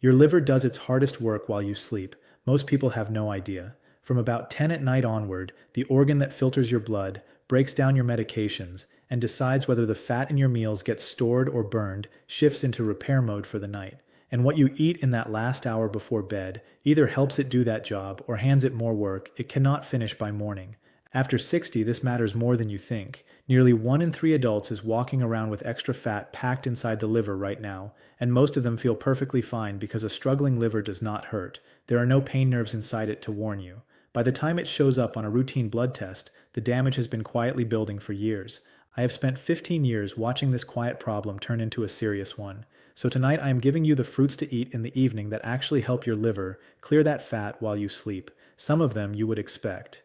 Your liver does its hardest work while you sleep. Most people have no idea. From about 10 at night onward, the organ that filters your blood, breaks down your medications, and decides whether the fat in your meals gets stored or burned shifts into repair mode for the night. And what you eat in that last hour before bed either helps it do that job or hands it more work it cannot finish by morning. After 60, this matters more than you think. Nearly 1 in 3 adults is walking around with extra fat packed inside the liver right now, and most of them feel perfectly fine because a struggling liver does not hurt. There are no pain nerves inside it to warn you. By the time it shows up on a routine blood test, the damage has been quietly building for years. I have spent 15 years watching this quiet problem turn into a serious one. So tonight I am giving you the fruits to eat in the evening that actually help your liver clear that fat while you sleep. Some of them you would expect.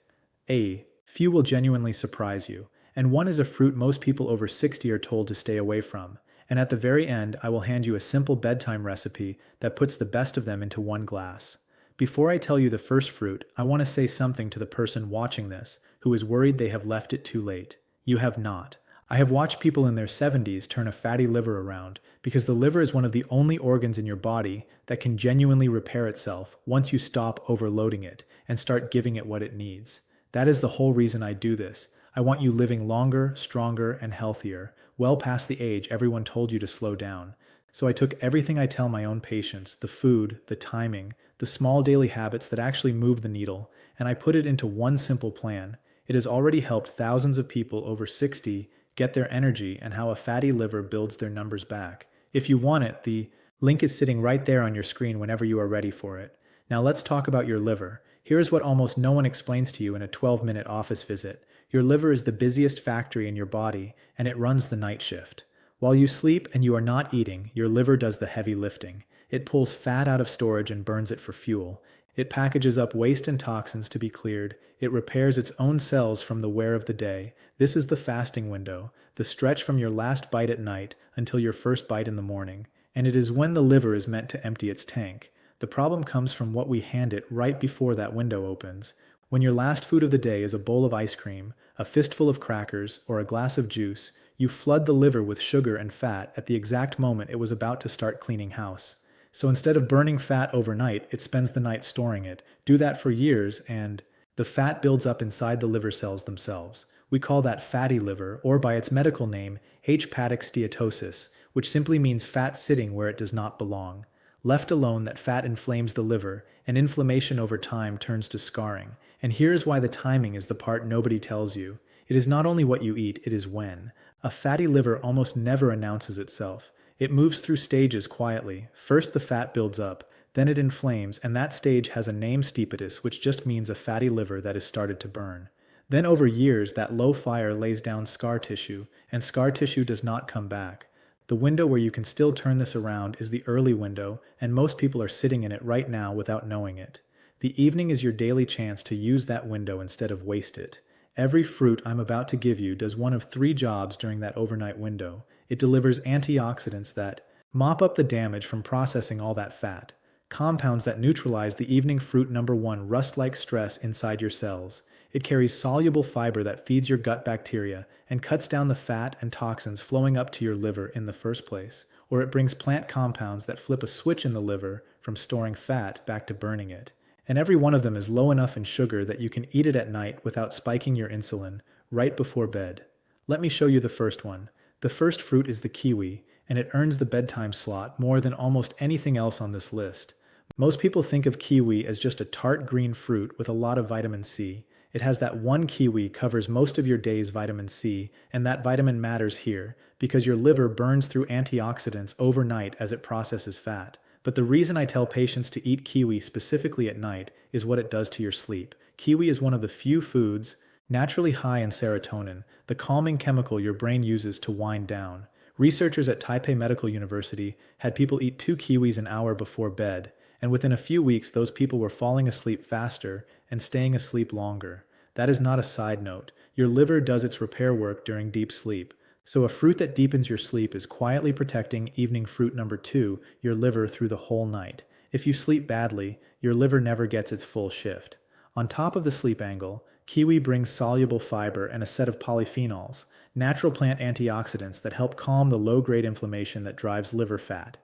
A. Few will genuinely surprise you, and one is a fruit most people over 60 are told to stay away from. And at the very end, I will hand you a simple bedtime recipe that puts the best of them into one glass. Before I tell you the first fruit, I want to say something to the person watching this who is worried they have left it too late. You have not. I have watched people in their 70s turn a fatty liver around because the liver is one of the only organs in your body that can genuinely repair itself once you stop overloading it and start giving it what it needs. That is the whole reason I do this. I want you living longer, stronger, and healthier, well past the age everyone told you to slow down. So I took everything I tell my own patients, the food, the timing, the small daily habits that actually move the needle, and I put it into one simple plan. It has already helped thousands of people over 60 get their energy and how a fatty liver builds their numbers back. If you want it, the link is sitting right there on your screen whenever you are ready for it. Now let's talk about your liver. Here is what almost no one explains to you in a 12-minute office visit. Your liver is the busiest factory in your body, and it runs the night shift. While you sleep and you are not eating, your liver does the heavy lifting. It pulls fat out of storage and burns it for fuel. It packages up waste and toxins to be cleared. It repairs its own cells from the wear of the day. This is the fasting window, the stretch from your last bite at night until your first bite in the morning. And it is when the liver is meant to empty its tank. The problem comes from what we hand it right before that window opens. When your last food of the day is a bowl of ice cream, a fistful of crackers, or a glass of juice, you flood the liver with sugar and fat at the exact moment it was about to start cleaning house. So instead of burning fat overnight, it spends the night storing it. Do that for years, and the fat builds up inside the liver cells themselves. We call that fatty liver, or by its medical name, H-hepatic steatosis, which simply means fat sitting where it does not belong. Left alone, that fat inflames the liver, and inflammation over time turns to scarring. And here's why the timing is the part nobody tells you. It is not only what you eat, it is when. A fatty liver almost never announces itself. It moves through stages quietly. First the fat builds up, then it inflames, and that stage has a name, steapitis, which just means a fatty liver that has started to burn. Then over years, that low fire lays down scar tissue, and scar tissue does not come back. The window where you can still turn this around is the early window, and most people are sitting in it right now without knowing it. The evening is your daily chance to use that window instead of waste it. Every fruit I'm about to give you does one of 3 jobs during that overnight window. It delivers antioxidants that mop up the damage from processing all that fat, compounds that neutralize the evening fruit number 1 rust-like stress inside your cells. It carries soluble fiber that feeds your gut bacteria and cuts down the fat and toxins flowing up to your liver in the first place. Or it brings plant compounds that flip a switch in the liver from storing fat back to burning it. And every one of them is low enough in sugar that you can eat it at night without spiking your insulin, right before bed. Let me show you the first one. The first fruit is the kiwi, and it earns the bedtime slot more than almost anything else on this list. Most people think of kiwi as just a tart green fruit with a lot of vitamin C. It has that one kiwi covers most of your day's vitamin C, and that vitamin matters here because your liver burns through antioxidants overnight as it processes fat. But the reason I tell patients to eat kiwi specifically at night is what it does to your sleep. Kiwi is one of the few foods naturally high in serotonin, the calming chemical your brain uses to wind down. Researchers at Taipei Medical University had people eat 2 kiwis an hour before bed, and within a few weeks those people were falling asleep faster and staying asleep longer. That is not a side note. Your liver does its repair work during deep sleep. So a fruit that deepens your sleep is quietly protecting evening fruit number 2, your liver, through the whole night. If you sleep badly, your liver never gets its full shift. On top of the sleep angle, kiwi brings soluble fiber and a set of polyphenols, natural plant antioxidants that help calm the low-grade inflammation that drives liver fat.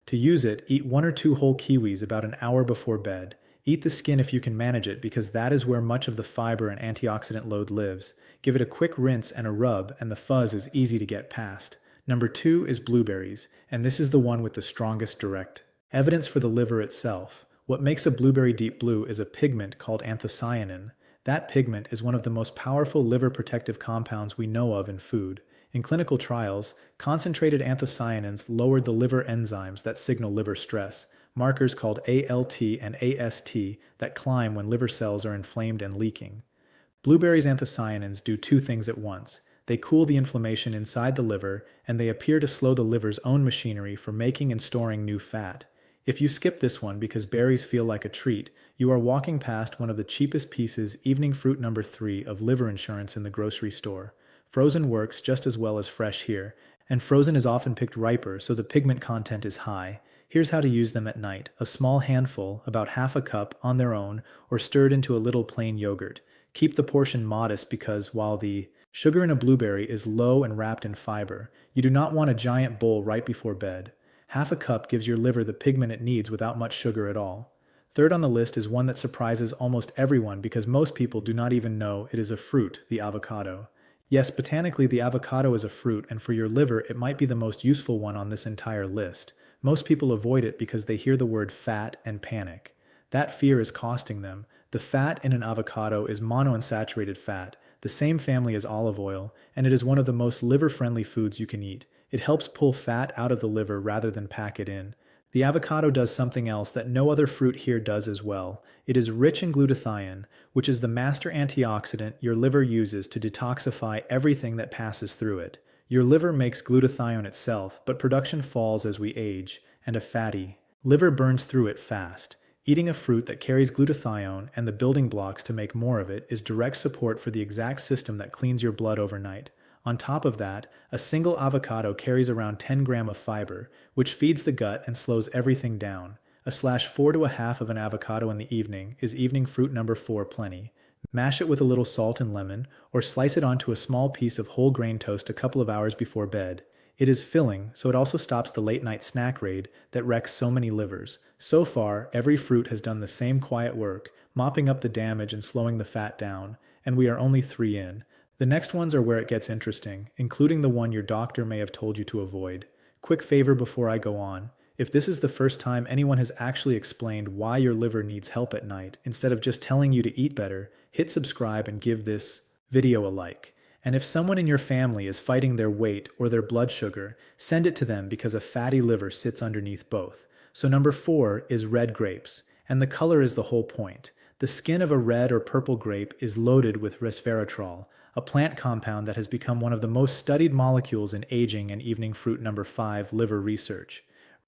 To use it, eat 1 or 2 whole kiwis about an hour before bed. Eat the skin if you can manage it because that is where much of the fiber and antioxidant load lives. Give it a quick rinse and a rub, and the fuzz is easy to get past. Number 2 is blueberries, and this is the one with the strongest direct evidence for the liver itself. What makes a blueberry deep blue is a pigment called anthocyanin. That pigment is one of the most powerful liver protective compounds we know of in food. In clinical trials, concentrated anthocyanins lowered the liver enzymes that signal liver stress, markers called ALT and AST that climb when liver cells are inflamed and leaking. Blueberries' anthocyanins do 2 things at once. They cool the inflammation inside the liver, and they appear to slow the liver's own machinery for making and storing new fat. If you skip this one because berries feel like a treat, you are walking past one of the cheapest pieces, evening fruit number 3 of liver insurance in the grocery store. Frozen works just as well as fresh here, and frozen is often picked riper so the pigment content is high. Here's how to use them at night. A small handful, about half a cup, on their own, or stirred into a little plain yogurt. Keep the portion modest because while the sugar in a blueberry is low and wrapped in fiber, you do not want a giant bowl right before bed. Half a cup gives your liver the pigment it needs without much sugar at all. Third on the list is one that surprises almost everyone because most people do not even know it is a fruit, the avocado. Yes, botanically the avocado is a fruit, and for your liver it might be the most useful one on this entire list. Most people avoid it because they hear the word fat and panic. That fear is costing them. The fat in an avocado is monounsaturated fat, the same family as olive oil, and it is one of the most liver-friendly foods you can eat. It helps pull fat out of the liver rather than pack it in. The avocado does something else that no other fruit here does as well. It is rich in glutathione, which is the master antioxidant your liver uses to detoxify everything that passes through it. Your liver makes glutathione itself, but production falls as we age, and a fatty liver burns through it fast. Eating a fruit that carries glutathione and the building blocks to make more of it is direct support for the exact system that cleans your blood overnight. On top of that, a single avocado carries around 10 grams of fiber, which feeds the gut and slows everything down. A slash 4 to a half of an avocado in the evening is evening fruit number 4 plenty. Mash it with a little salt and lemon, or slice it onto a small piece of whole grain toast a couple of hours before bed. It is filling, so it also stops the late night snack raid that wrecks so many livers. So far, every fruit has done the same quiet work, mopping up the damage and slowing the fat down, and we are only 3 in. The next ones are where it gets interesting, including the one your doctor may have told you to avoid. Quick favor before I go on. If this is the first time anyone has actually explained why your liver needs help at night, instead of just telling you to eat better, hit subscribe and give this video a like. And if someone in your family is fighting their weight or their blood sugar, send it to them because a fatty liver sits underneath both. So number 4 is red grapes, and the color is the whole point. The skin of a red or purple grape is loaded with resveratrol, a plant compound that has become one of the most studied molecules in aging and evening fruit number 5 liver research.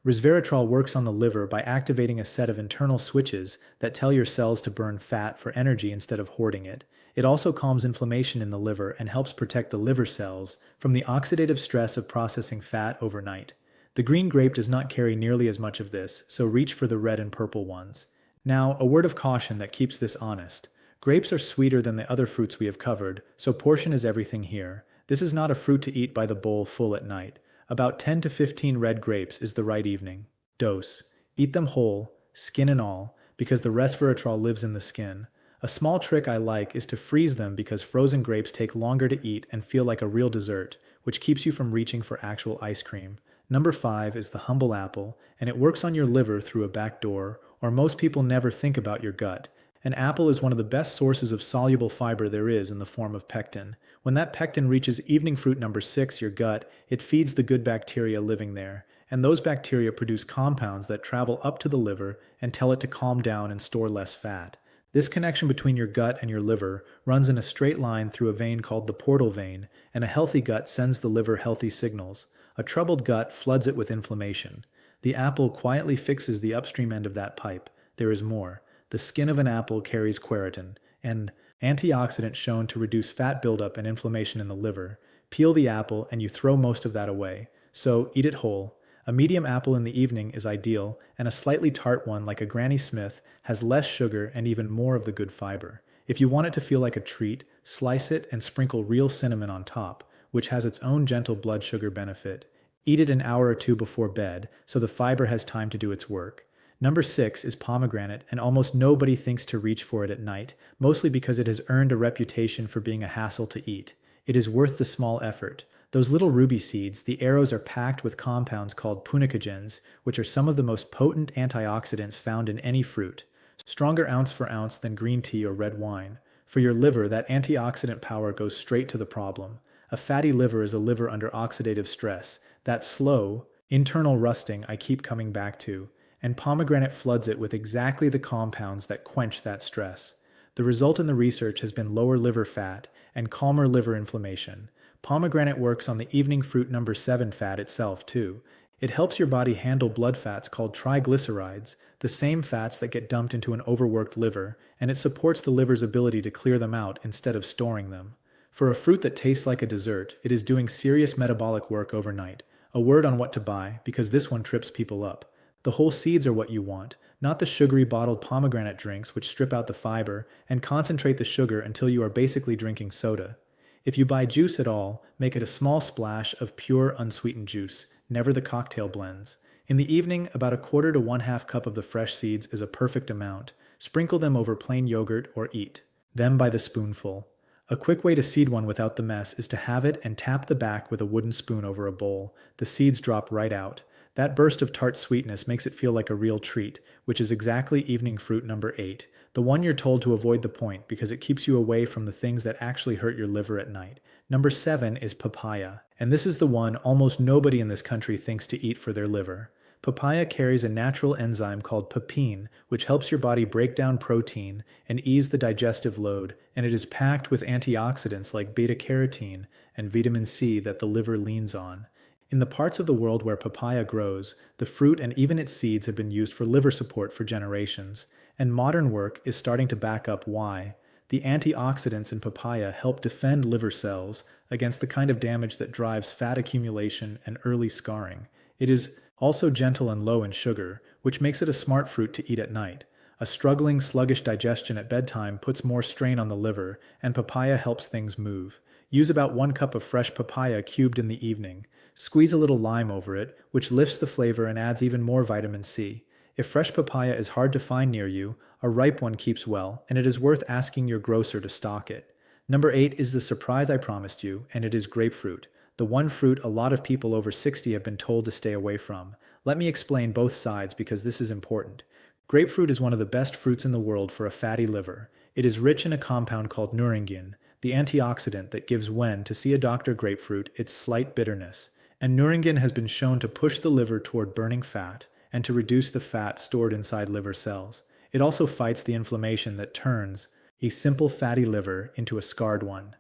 Resveratrol works on the liver by activating a set of internal switches that tell your cells to burn fat for energy instead of hoarding it. It also calms inflammation in the liver and helps protect the liver cells from the oxidative stress of processing fat overnight. The green grape does not carry nearly as much of this, so reach for the red and purple ones. Now, a word of caution that keeps this honest. Grapes are sweeter than the other fruits we have covered, so portion is everything here. This is not a fruit to eat by the bowl full at night. About 10 to 15 red grapes is the right evening dose. Eat them whole, skin and all, because the resveratrol lives in the skin. A small trick I like is to freeze them because frozen grapes take longer to eat and feel like a real dessert, which keeps you from reaching for actual ice cream. Number 5 is the humble apple, and it works on your liver through a back door, or most people never think about your gut. An apple is one of the best sources of soluble fiber there is in the form of pectin. When that pectin reaches evening fruit number 6, your gut, it feeds the good bacteria living there, and those bacteria produce compounds that travel up to the liver and tell it to calm down and store less fat. This connection between your gut and your liver runs in a straight line through a vein called the portal vein, and a healthy gut sends the liver healthy signals. A troubled gut floods it with inflammation. The apple quietly fixes the upstream end of that pipe. There is more. The skin of an apple carries quercetin, an antioxidant shown to reduce fat buildup and inflammation in the liver. Peel the apple and you throw most of that away. So eat it whole. A medium apple in the evening is ideal, and a slightly tart one like a Granny Smith has less sugar and even more of the good fiber. If you want it to feel like a treat, slice it and sprinkle real cinnamon on top, which has its own gentle blood sugar benefit. Eat it an hour or two before bed so the fiber has time to do its work. Number 6 is pomegranate, and almost nobody thinks to reach for it at night, mostly because it has earned a reputation for being a hassle to eat. It is worth the small effort. Those little ruby seeds, the arrows are packed with compounds called punicogens, which are some of the most potent antioxidants found in any fruit. Stronger ounce for ounce than green tea or red wine. For your liver, that antioxidant power goes straight to the problem. A fatty liver is a liver under oxidative stress, that slow, internal rusting I keep coming back to, and pomegranate floods it with exactly the compounds that quench that stress. The result in the research has been lower liver fat and calmer liver inflammation. Pomegranate works on the evening fruit number 7 fat itself, too. It helps your body handle blood fats called triglycerides, the same fats that get dumped into an overworked liver, and it supports the liver's ability to clear them out instead of storing them. For a fruit that tastes like a dessert, it is doing serious metabolic work overnight. A word on what to buy, because this one trips people up. The whole seeds are what you want, not the sugary bottled pomegranate drinks which strip out the fiber and concentrate the sugar until you are basically drinking soda. If you buy juice at all, make it a small splash of pure unsweetened juice, never the cocktail blends. In the evening, about a quarter to 1/2 cup of the fresh seeds is a perfect amount. Sprinkle them over plain yogurt or eat them by the spoonful. A quick way to seed one without the mess is to have it and tap the back with a wooden spoon over a bowl. The seeds drop right out. That burst of tart sweetness makes it feel like a real treat, which is exactly evening fruit number 8, the one you're told to avoid the point because it keeps you away from the things that actually hurt your liver at night. Number 7 is papaya, and this is the one almost nobody in this country thinks to eat for their liver. Papaya carries a natural enzyme called papain, which helps your body break down protein and ease the digestive load, and it is packed with antioxidants like beta-carotene and vitamin C that the liver leans on. In the parts of the world where papaya grows, the fruit and even its seeds have been used for liver support for generations, and modern work is starting to back up why. The antioxidants in papaya help defend liver cells against the kind of damage that drives fat accumulation and early scarring. It is also gentle and low in sugar, which makes it a smart fruit to eat at night. A struggling, sluggish digestion at bedtime puts more strain on the liver, and papaya helps things move. Use about 1 cup of fresh papaya cubed in the evening. Squeeze a little lime over it, which lifts the flavor and adds even more vitamin C. If fresh papaya is hard to find near you, a ripe one keeps well, and it is worth asking your grocer to stock it. Number 8 is the surprise I promised you, and it is grapefruit. The one fruit a lot of people over 60 have been told to stay away from. Let me explain both sides because this is important. Grapefruit is one of the best fruits in the world for a fatty liver. It is rich in a compound called neuringin, the antioxidant that gives when to see a doctor grapefruit its slight bitterness. And neuringin has been shown to push the liver toward burning fat and to reduce the fat stored inside liver cells. It also fights the inflammation that turns a simple fatty liver into a scarred one.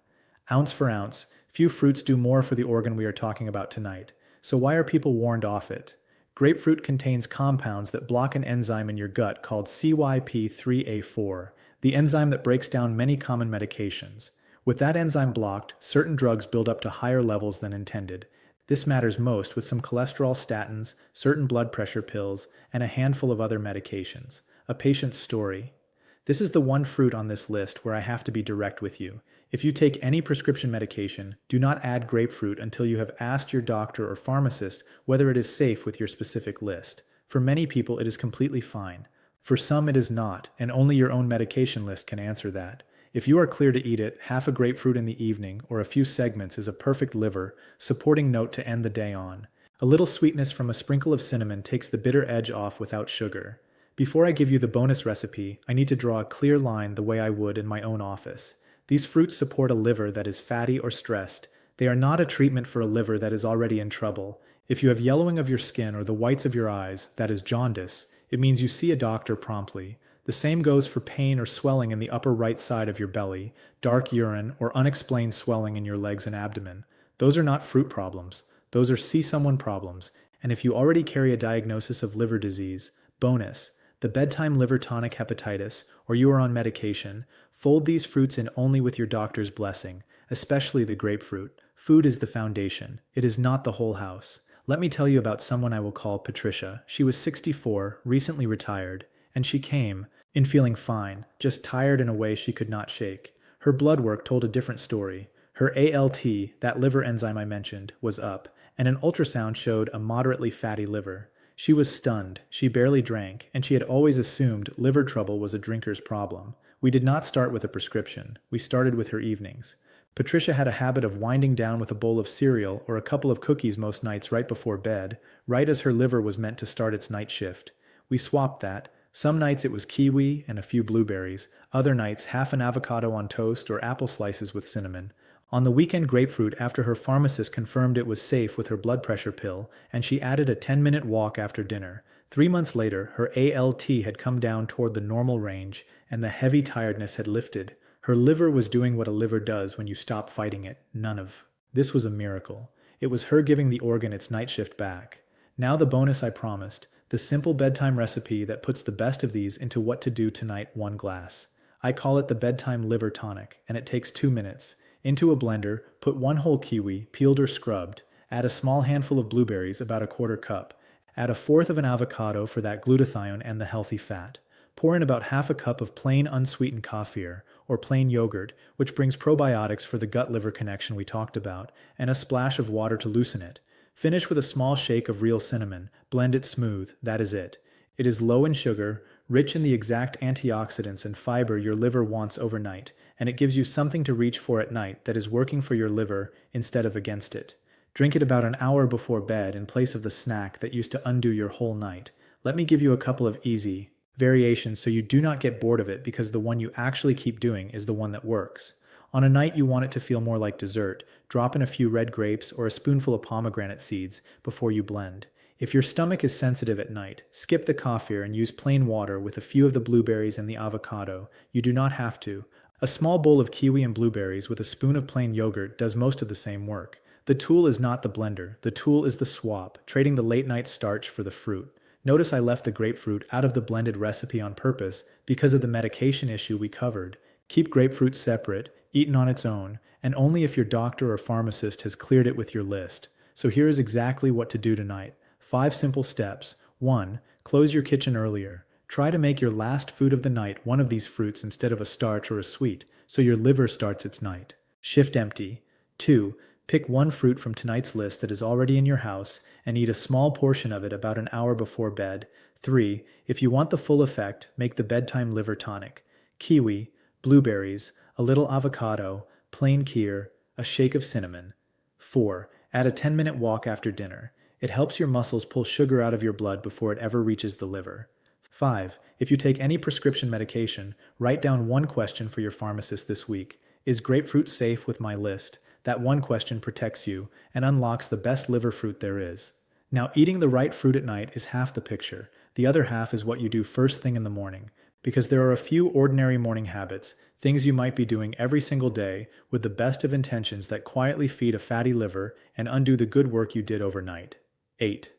Ounce for ounce, few fruits do more for the organ we are talking about tonight. So why are people warned off it? Grapefruit contains compounds that block an enzyme in your gut called CYP3A4, the enzyme that breaks down many common medications. With that enzyme blocked, certain drugs build up to higher levels than intended. This matters most with some cholesterol statins, certain blood pressure pills, and a handful of other medications. A patient's story. This is the one fruit on this list where I have to be direct with you. If you take any prescription medication, do not add grapefruit until you have asked your doctor or pharmacist whether it is safe with your specific list. For many people, it is completely fine. For some, it is not, and only your own medication list can answer that. If you are clear to eat it, half a grapefruit in the evening or a few segments is a perfect liver, supporting note to end the day on. A little sweetness from a sprinkle of cinnamon takes the bitter edge off without sugar. Before I give you the bonus recipe, I need to draw a clear line the way I would in my own office. These fruits support a liver that is fatty or stressed. They are not a treatment for a liver that is already in trouble. If you have yellowing of your skin or the whites of your eyes, that is jaundice, it means you see a doctor promptly. The same goes for pain or swelling in the upper right side of your belly, dark urine, or unexplained swelling in your legs and abdomen. Those are not fruit problems. Those are see someone problems. And if you already carry a diagnosis of liver disease, bonus, the bedtime liver tonic hepatitis, or you are on medication, fold these fruits in only with your doctor's blessing, especially the grapefruit. Food is the foundation. It is not the whole house. Let me tell you about someone I will call Patricia. She was 64, recently retired, and she came in feeling fine, just tired in a way she could not shake. Her blood work told a different story. Her ALT, that liver enzyme I mentioned, was up, and an ultrasound showed a moderately fatty liver. She was stunned, she barely drank, and she had always assumed liver trouble was a drinker's problem. We did not start with a prescription, we started with her evenings. Patricia had a habit of winding down with a bowl of cereal or a couple of cookies most nights right before bed, right as her liver was meant to start its night shift. We swapped that. Some nights it was kiwi and a few blueberries, other nights half an avocado on toast or apple slices with cinnamon. On the weekend, grapefruit after her pharmacist confirmed it was safe with her blood pressure pill, and she added a 10-minute walk after dinner. 3 months later, her ALT had come down toward the normal range, and the heavy tiredness had lifted. Her liver was doing what a liver does when you stop fighting it. This was a miracle. It was her giving the organ its night shift back. Now the bonus I promised, the simple bedtime recipe that puts the best of these into what to do tonight, 1 glass. I call it the bedtime liver tonic, and it takes 2 minutes. Into a blender, put 1 whole kiwi, peeled or scrubbed. Add a small handful of blueberries, about a quarter cup. Add 1/4 of an avocado for that glutathione and the healthy fat. Pour in about half a cup of plain unsweetened kefir, or plain yogurt, which brings probiotics for the gut-liver connection we talked about, and a splash of water to loosen it. Finish with a small shake of real cinnamon. Blend it smooth. That is it. It is low in sugar, rich in the exact antioxidants and fiber your liver wants overnight, and it gives you something to reach for at night that is working for your liver instead of against it. Drink it about an hour before bed in place of the snack that used to undo your whole night. Let me give you a couple of easy variations so you do not get bored of it, because the one you actually keep doing is the one that works. On a night you want it to feel more like dessert, drop in a few red grapes or a spoonful of pomegranate seeds before you blend. If your stomach is sensitive at night, skip the kefir and use plain water with a few of the blueberries and the avocado. You do not have to. A small bowl of kiwi and blueberries with a spoon of plain yogurt does most of the same work. The tool is not the blender. The tool is the swap, trading the late-night starch for the fruit. Notice I left the grapefruit out of the blended recipe on purpose because of the medication issue we covered. Keep grapefruit separate, eaten on its own, and only if your doctor or pharmacist has cleared it with your list. So here is exactly what to do tonight. 5 simple steps. 1. Close your kitchen earlier. Try to make your last food of the night one of these fruits instead of a starch or a sweet, so your liver starts its night. Shift empty. 2. Pick 1 fruit from tonight's list that is already in your house and eat a small portion of it about an hour before bed. 3. If you want the full effect, make the bedtime liver tonic. Kiwi, blueberries, a little avocado, plain kefir, a shake of cinnamon. 4. Add a 10-minute walk after dinner. It helps your muscles pull sugar out of your blood before it ever reaches the liver. 5. If you take any prescription medication, write down 1 question for your pharmacist this week. Is grapefruit safe with my list? That 1 question protects you and unlocks the best liver fruit there is. Now, eating the right fruit at night is half the picture. The other half is what you do first thing in the morning, because there are a few ordinary morning habits, things you might be doing every single day with the best of intentions that quietly feed a fatty liver and undo the good work you did overnight. 8.